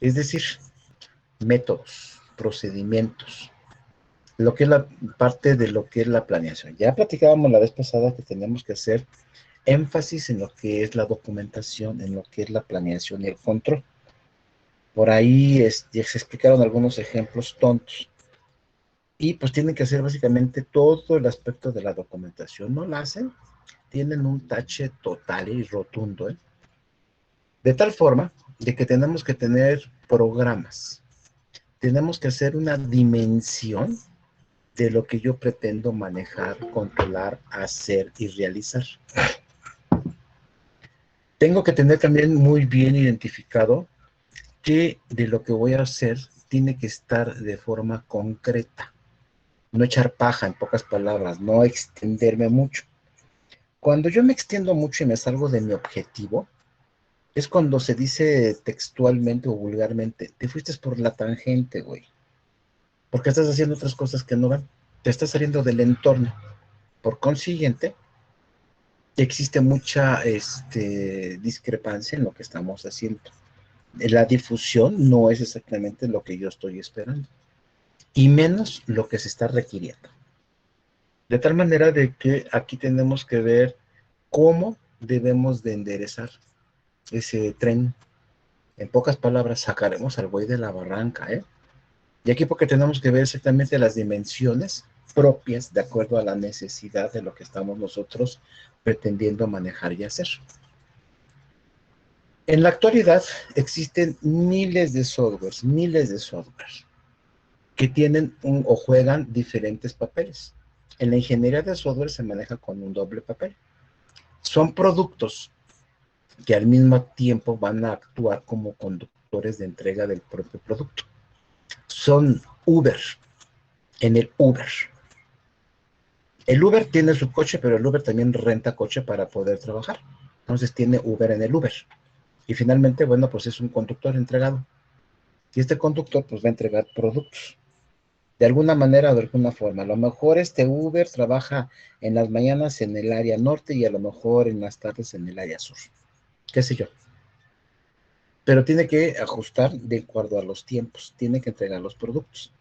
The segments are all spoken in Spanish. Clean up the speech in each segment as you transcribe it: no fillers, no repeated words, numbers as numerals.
Es decir, métodos, procedimientos, lo que es la parte de lo que es la planeación. Ya platicábamos la vez pasada que tenemos que hacer énfasis en lo que es la documentación, en lo que es la planeación y el control. Por ahí ya se explicaron algunos ejemplos tontos. Y pues tienen que hacer básicamente todo el aspecto de la documentación. No la hacen, tienen un tache total y rotundo, ¿eh? De tal forma de que tenemos que tener programas. Tenemos que hacer una dimensión de lo que yo pretendo manejar, controlar, hacer y realizar. Tengo que tener también muy bien identificado que de lo que voy a hacer tiene que estar de forma concreta. No echar paja, en pocas palabras, no extenderme mucho. Cuando yo me extiendo mucho y me salgo de mi objetivo, es cuando se dice textualmente o vulgarmente, te fuiste por la tangente, güey, porque estás haciendo otras cosas que no van, te estás saliendo del entorno. Por consiguiente, existe mucha discrepancia en lo que estamos haciendo. La difusión no es exactamente lo que yo estoy esperando, y menos lo que se está requiriendo. De tal manera de que aquí tenemos que ver cómo debemos de enderezar ese tren. En pocas palabras, sacaremos al buey de la barranca, ¿eh? Y aquí porque tenemos que ver exactamente las dimensiones propias de acuerdo a la necesidad de lo que estamos nosotros pretendiendo manejar y hacer. En la actualidad existen miles de softwares que tienen o juegan diferentes papeles. En la ingeniería de software se maneja con un doble papel. Son productos que al mismo tiempo van a actuar como conductores de entrega del propio producto. Son Uber en el Uber. El Uber tiene su coche, pero el Uber también renta coche para poder trabajar. Entonces tiene Uber en el Uber. Y finalmente, bueno, pues es un conductor entregado. Y este conductor pues va a entregar productos. De alguna manera o de alguna forma. A lo mejor este Uber trabaja en las mañanas en el área norte y a lo mejor en las tardes en el área sur. Qué sé yo. Pero tiene que ajustar de acuerdo a los tiempos. Tiene que entregar los productos.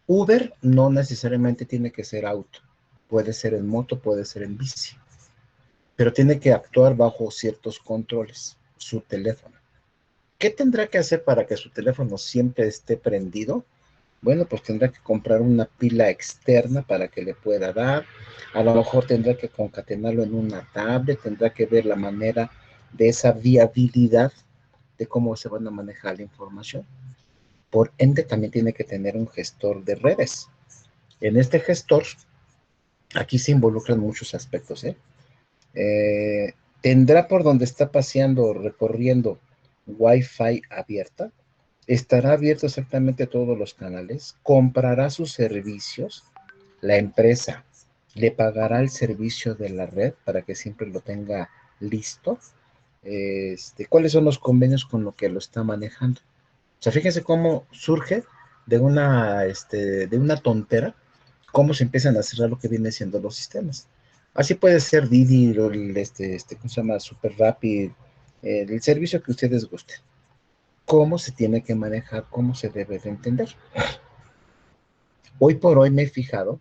Uber no necesariamente tiene que ser auto. Puede ser en moto, puede ser en bici. Pero tiene que actuar bajo ciertos controles. Su teléfono. ¿Qué tendrá que hacer para que su teléfono siempre esté prendido? Bueno, pues tendrá que comprar una pila externa para que le pueda dar. A lo mejor tendrá que concatenarlo en una tablet, tendrá que ver la manera de esa viabilidad de cómo se van a manejar la información. Por ende, también tiene que tener un gestor de redes. En este gestor, aquí se involucran muchos aspectos, ¿eh? Tendrá por donde está paseando, recorriendo, Wi-Fi abierta, estará abierto exactamente todos los canales, comprará sus servicios, la empresa le pagará el servicio de la red para que siempre lo tenga listo. ¿Cuáles son los convenios con lo que lo está manejando? O sea, fíjense cómo surge de una tontera, cómo se empiezan a cerrar lo que viene siendo los sistemas. Así puede ser Didi, ¿cómo se llama? Super Rapid, el servicio que ustedes gusten. Cómo se tiene que manejar, cómo se debe de entender. Hoy por hoy me he fijado,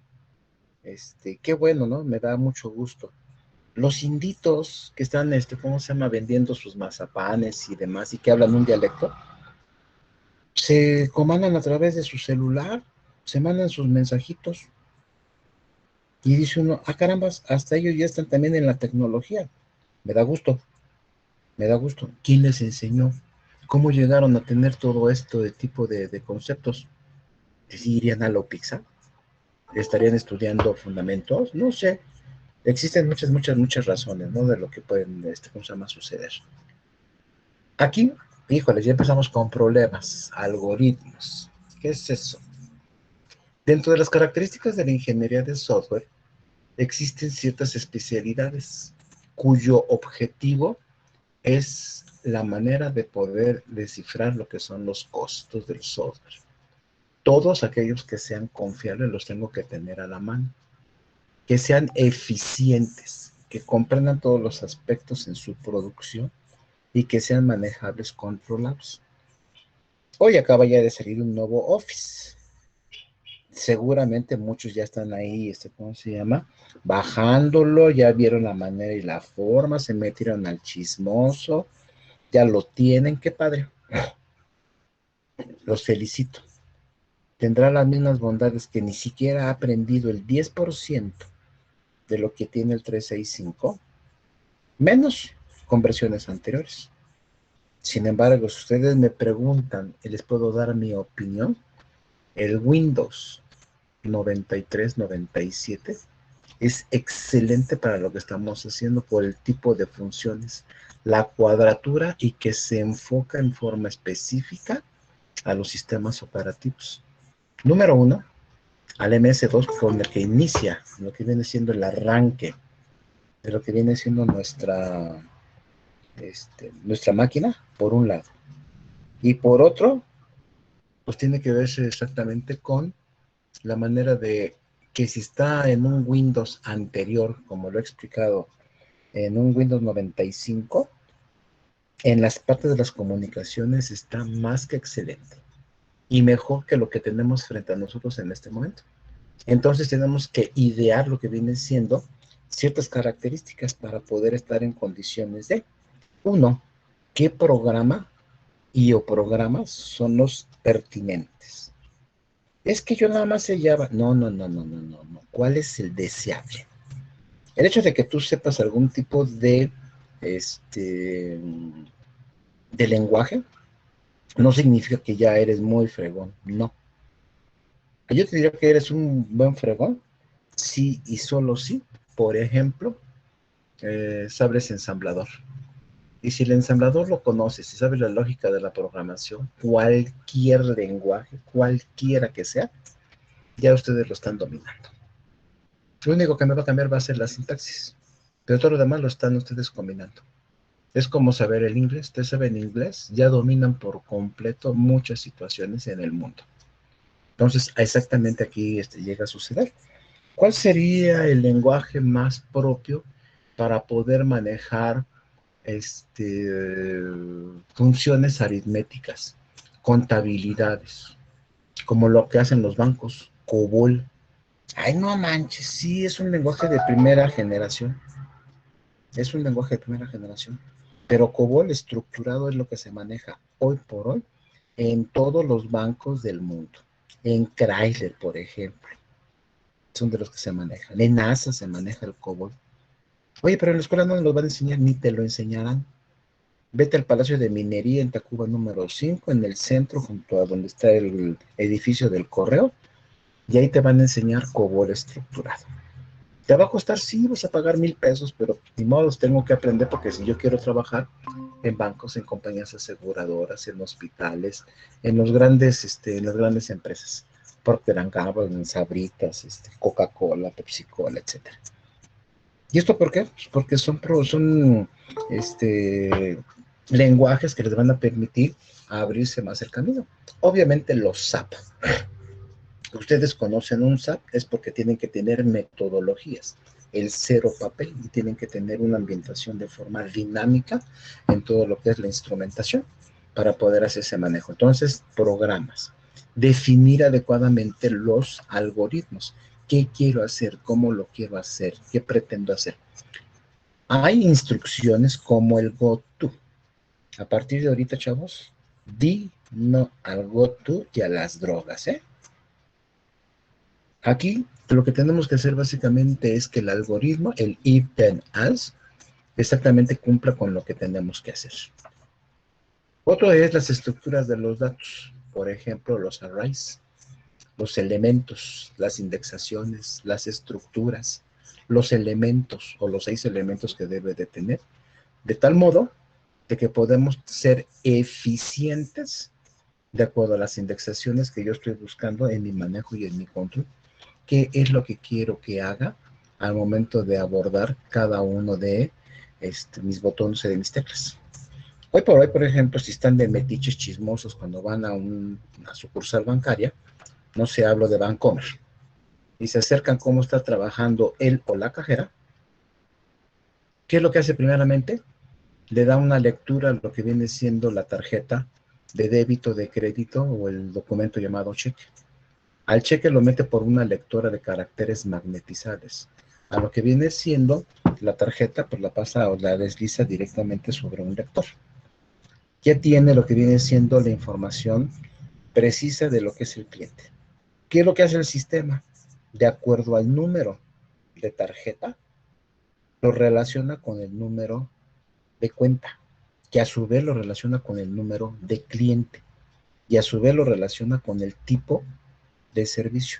qué bueno, ¿no? Me da mucho gusto. Los inditos que están, ¿cómo se llama? Vendiendo sus mazapanes y demás y que hablan un dialecto, se comandan a través de su celular, se mandan sus mensajitos y dice uno, ah carambas, hasta ellos ya están también en la tecnología. Me da gusto, me da gusto. ¿Quién les enseñó? ¿Cómo llegaron a tener todo esto de tipo de conceptos? ¿Sí irían a la pizza? ¿Estarían estudiando fundamentos? No sé. Existen muchas razones, ¿no? De lo que pueden, ¿cómo se llama? Suceder. Aquí, híjole, ya empezamos con problemas, algoritmos. ¿Qué es eso? Dentro de las características de la ingeniería de software, existen ciertas especialidades cuyo objetivo es la manera de poder descifrar lo que son los costos del software. Todos aquellos que sean confiables los tengo que tener a la mano, que sean eficientes, que comprendan todos los aspectos en su producción y que sean manejables, controlables. Hoy acaba ya de salir un nuevo Office. Seguramente muchos ya están ahí, ¿cómo se llama? Bajándolo, ya vieron la manera y la forma, se metieron al chismoso, ya lo tienen, qué padre. Los felicito. Tendrá las mismas bondades que ni siquiera ha aprendido el 10% de lo que tiene el 365, menos con versiones anteriores. Sin embargo, si ustedes me preguntan y les puedo dar mi opinión, el Windows 93-97 es excelente para lo que estamos haciendo por el tipo de funciones, la cuadratura y que se enfoca en forma específica a los sistemas operativos. Número uno, al MS2 con el que inicia lo que viene siendo el arranque de lo que viene siendo nuestra máquina, por un lado. Y por otro, pues tiene que verse exactamente con la manera de que si está en un Windows anterior, como lo he explicado, en un Windows 95, en las partes de las comunicaciones está más que excelente y mejor que lo que tenemos frente a nosotros en este momento. Entonces tenemos que idear lo que viene siendo ciertas características para poder estar en condiciones de, uno, qué programa y o programas son los pertinentes. Es que yo nada más sé Java. No, no, no, no, no, no, no. ¿Cuál es el deseable? El hecho de que tú sepas algún tipo este, de lenguaje no significa que ya eres muy fregón. No. Yo te diría que eres un buen fregón, sí y solo sí. Por ejemplo, sabes ensamblador. Y si el ensamblador lo conoces, si sabes la lógica de la programación, cualquier lenguaje, cualquiera que sea, ya ustedes lo están dominando. Lo único que me va a cambiar va a ser la sintaxis, pero todo lo demás lo están ustedes combinando. Es como saber el inglés. Ustedes saben inglés, ya dominan por completo muchas situaciones en el mundo. Entonces, exactamente aquí llega a suceder. ¿Cuál sería el lenguaje más propio para poder manejar funciones aritméticas, contabilidades, como lo que hacen los bancos? COBOL. Ay, no manches, sí, es un lenguaje de primera generación. Es un lenguaje de primera generación. Pero COBOL estructurado es lo que se maneja hoy por hoy en todos los bancos del mundo. En Chrysler, por ejemplo, son de los que se manejan. En NASA se maneja el COBOL. Oye, pero en la escuela no nos lo van a enseñar, ni te lo enseñarán. Vete al Palacio de Minería en Tacuba número 5, en el centro, junto a donde está el edificio del correo, y ahí te van a enseñar COBOL estructurado. ¿Te va a costar? Sí, vas a pagar 1,000 pesos, pero ni modo, tengo que aprender porque si yo quiero trabajar en bancos, en compañías aseguradoras, en hospitales, en en las grandes empresas, Procter & Gamble, en Sabritas, Coca-Cola, Pepsi-Cola, etcétera. ¿Y esto por qué? Pues porque son lenguajes que les van a permitir abrirse más el camino. Obviamente los SAP. Ustedes conocen un SAP es porque tienen que tener metodologías, el cero papel, y tienen que tener una ambientación de forma dinámica en todo lo que es la instrumentación para poder hacer ese manejo. Entonces, programas, definir adecuadamente los algoritmos. ¿Qué quiero hacer? ¿Cómo lo quiero hacer? ¿Qué pretendo hacer? Hay instrucciones como el GoTo. A partir de ahorita, chavos, di no al GoTo y a las drogas, ¿eh? Aquí lo que tenemos que hacer básicamente es que el algoritmo, el if then else, exactamente cumpla con lo que tenemos que hacer. Otro es las estructuras de los datos, por ejemplo, los arrays, los elementos, las indexaciones, las estructuras, los elementos o los 6 elementos que debe de tener, de tal modo de que podemos ser eficientes de acuerdo a las indexaciones que yo estoy buscando en mi manejo y en mi control. ¿Qué es lo que quiero que haga al momento de abordar cada uno de mis botones y de mis teclas? Hoy por hoy, por ejemplo, si están de metiches chismosos cuando van a una sucursal bancaria, no se hablo de Bancomer, y se acercan cómo está trabajando él o la cajera, ¿qué es lo que hace primeramente? Le da una lectura a lo que viene siendo la tarjeta de débito, de crédito o el documento llamado cheque. Al cheque lo mete por una lectora de caracteres magnetizables. A lo que viene siendo la tarjeta, pues la pasa o la desliza directamente sobre un lector. Ya tiene lo que viene siendo la información precisa de lo que es el cliente. ¿Qué es lo que hace el sistema? De acuerdo al número de tarjeta, lo relaciona con el número de cuenta, que a su vez lo relaciona con el número de cliente, y a su vez lo relaciona con el tipo de servicio.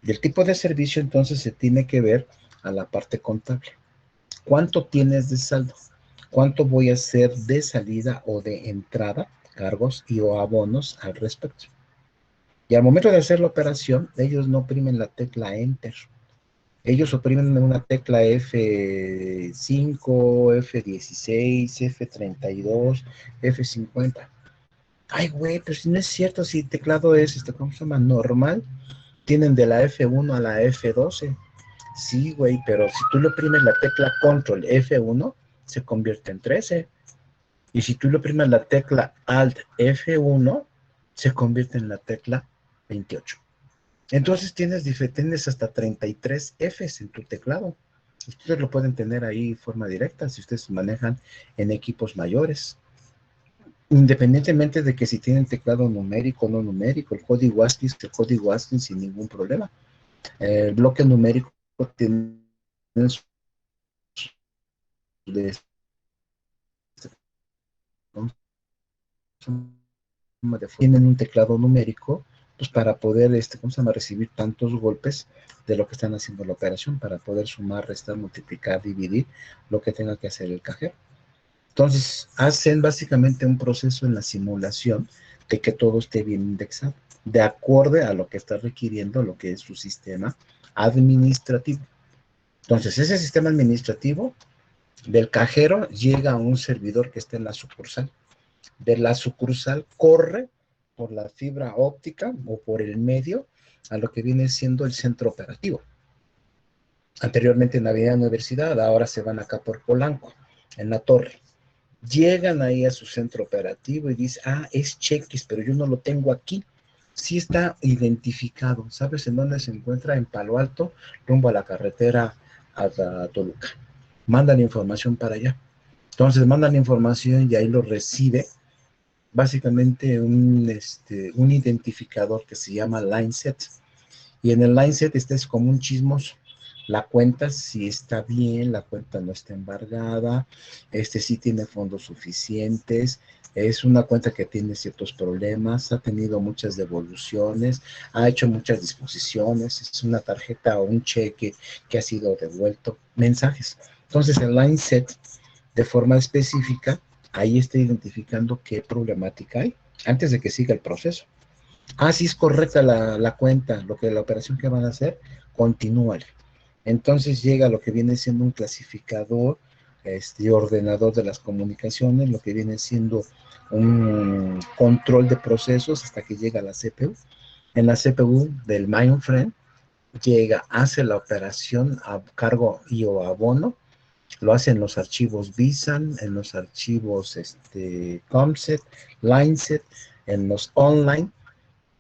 Y el tipo de servicio entonces se tiene que ver a la parte contable. ¿Cuánto tienes de saldo? ¿Cuánto voy a hacer de salida o de entrada, cargos y o abonos al respecto? Y al momento de hacer la operación, ellos no oprimen la tecla Enter. Ellos oprimen una tecla F5, F16, F32, F50. Ay, güey, pero si no es cierto, si el teclado es, ¿cómo se llama? Normal, tienen de la F1 a la F12. Sí, güey, pero si tú le oprimes la tecla Control F1, se convierte en 13. Y si tú le oprimes la tecla Alt F1, se convierte en la tecla 28. Entonces tienes hasta 33 Fs en tu teclado. Ustedes lo pueden tener ahí de forma directa si ustedes manejan en equipos mayores. Independientemente de que si tienen teclado numérico o no numérico, el código ASCII sin ningún problema. El bloque numérico tiene de, tienen un teclado numérico pues para poder ¿cómo se llama? Recibir tantos golpes de lo que están haciendo la operación, para poder sumar, restar, multiplicar, dividir, lo que tenga que hacer el cajero. Entonces, hacen básicamente un proceso en la simulación de que todo esté bien indexado, de acuerdo a lo que está requiriendo lo que es su sistema administrativo. Entonces, ese sistema administrativo del cajero llega a un servidor que está en la sucursal. De la sucursal corre por la fibra óptica o por el medio a lo que viene siendo el centro operativo. Anteriormente en Avenida Universidad, ahora se van acá por Polanco, en la torre. Llegan ahí a su centro operativo y dicen, es cheques, pero yo no lo tengo aquí. Sí está identificado. ¿Sabes en dónde se encuentra? En Palo Alto, rumbo a la carretera a Toluca. Mandan información para allá. Entonces mandan información y ahí lo recibe básicamente un identificador que se llama Lineset. Y en el Lineset es como un chismoso. La cuenta si está bien, la cuenta no está embargada, sí tiene fondos suficientes, es una cuenta que tiene ciertos problemas, ha tenido muchas devoluciones, ha hecho muchas disposiciones, es una tarjeta o un cheque que ha sido devuelto, mensajes. Entonces el Lineset de forma específica, ahí está identificando qué problemática hay antes de que siga el proceso. Sí es correcta la cuenta, la operación que van a hacer, continúale. Entonces llega lo que viene siendo un clasificador, ordenador de las comunicaciones, lo que viene siendo un control de procesos hasta que llega a la CPU. En la CPU del mainframe llega, hace la operación a cargo y o abono, lo hace en los archivos BSAN, en los archivos COMSET, LineSet, en los online,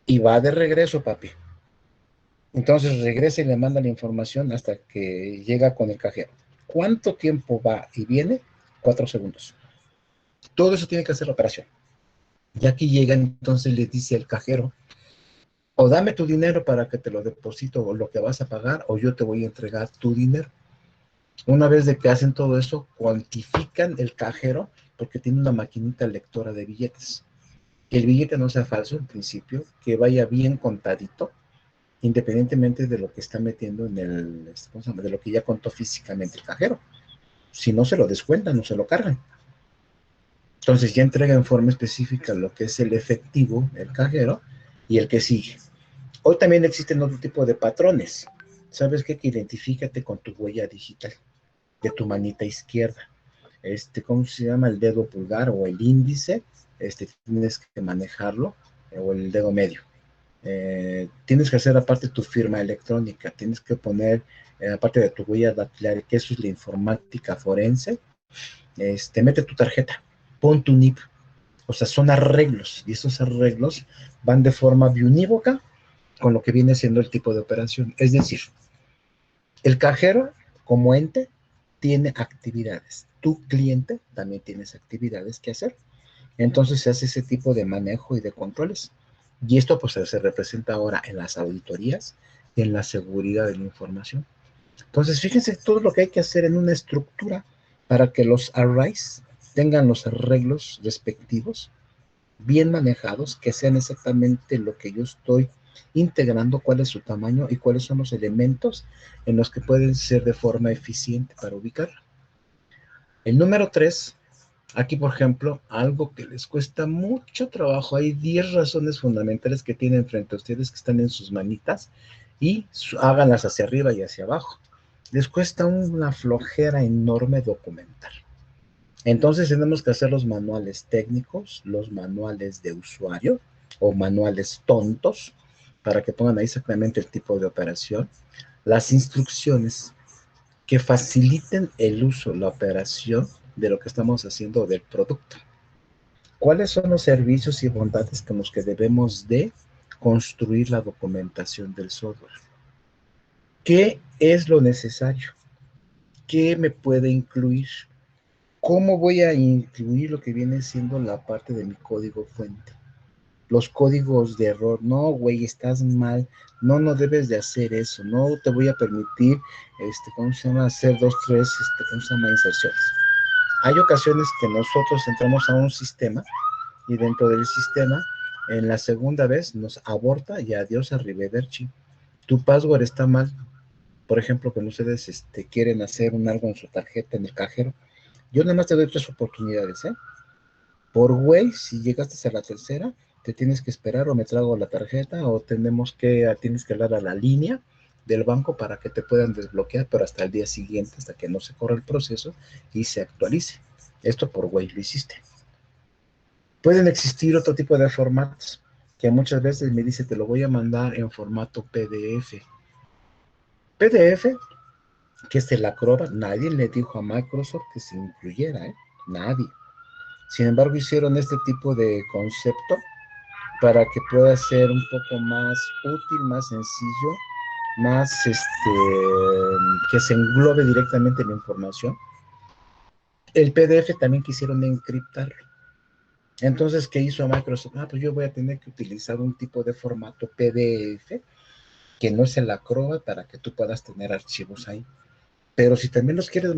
y va de regreso, papi. Entonces regresa y le manda la información hasta que llega con el cajero. ¿Cuánto tiempo va y viene? 4 segundos. Todo eso tiene que hacer la operación. Ya que llega, entonces le dice al cajero, o dame tu dinero para que te lo deposito o lo que vas a pagar, o yo te voy a entregar tu dinero. Una vez de que hacen todo eso, cuantifican el cajero porque tiene una maquinita lectora de billetes. Que el billete no sea falso en principio, que vaya bien contadito, independientemente de lo que está metiendo en de lo que ya contó físicamente el cajero. Si no se lo descuentan, no se lo cargan. Entonces ya entrega en forma específica lo que es el efectivo, el cajero, y el que sigue. Hoy también existen otro tipo de patrones. ¿Sabes qué? Que identifícate con tu huella digital de tu manita izquierda. ¿Cómo se llama? El dedo pulgar o el índice, tienes que manejarlo, o el dedo medio. Tienes que hacer aparte tu firma electrónica, tienes que poner, aparte de tu huella dactilar, que eso es la informática forense, mete tu tarjeta, pon tu NIP, O sea, son arreglos, y esos arreglos van de forma biunívoca con lo que viene siendo el tipo de operación. Es decir, el cajero como ente tiene actividades. Tu cliente también tienes actividades que hacer. Entonces se hace ese tipo de manejo y de controles. Y esto pues se representa ahora en las auditorías y en la seguridad de la información. Entonces fíjense todo lo que hay que hacer en una estructura para que los arrays tengan los arreglos respectivos bien manejados, que sean exactamente lo que yo estoy integrando, cuál es su tamaño y cuáles son los elementos en los que pueden ser de forma eficiente para ubicarlo. El número 3, aquí por ejemplo, algo que les cuesta mucho trabajo, hay 10 razones fundamentales que tienen frente a ustedes que están en sus manitas y háganlas hacia arriba y hacia abajo. Les cuesta una flojera enorme documentar. Entonces tenemos que hacer los manuales técnicos, los manuales de usuario o manuales tontos para que pongan ahí exactamente el tipo de operación, las instrucciones que faciliten el uso, la operación de lo que estamos haciendo del producto. ¿Cuáles son los servicios y bondades con los que debemos de construir la documentación del software? ¿Qué es lo necesario? ¿Qué me puede incluir? ¿Cómo voy a incluir lo que viene siendo la parte de mi código fuente? Los códigos de error, no, güey, estás mal, no, no debes de hacer eso, no te voy a permitir, ¿cómo se llama? Hacer dos, tres, ¿cómo se llama? Inserciones. Hay ocasiones que nosotros entramos a un sistema y dentro del sistema, en la segunda vez, nos aborta y adiós arrivederci. Tu password está mal. Por ejemplo, cuando ustedes quieren hacer algo en su tarjeta, en el cajero, yo nada más te doy 3 oportunidades, ¿eh? Por güey, si llegaste a la tercera, te tienes que esperar o me trago la tarjeta o tienes que hablar a la línea del banco para que te puedan desbloquear, pero hasta el día siguiente, hasta que no se corra el proceso y se actualice. Esto por güey lo hiciste. Pueden existir otro tipo de formatos que muchas veces me dice, te lo voy a mandar en formato PDF. PDF, que es el Acrobat, nadie le dijo a Microsoft que se incluyera, ¿eh? Nadie. Sin embargo, hicieron este tipo de concepto para que pueda ser un poco más útil, más sencillo, más que se englobe directamente la información. El PDF también quisieron encriptarlo. Entonces, ¿qué hizo Microsoft? Pues yo voy a tener que utilizar un tipo de formato PDF que no es el Acrobat para que tú puedas tener archivos ahí. Pero si también los quieres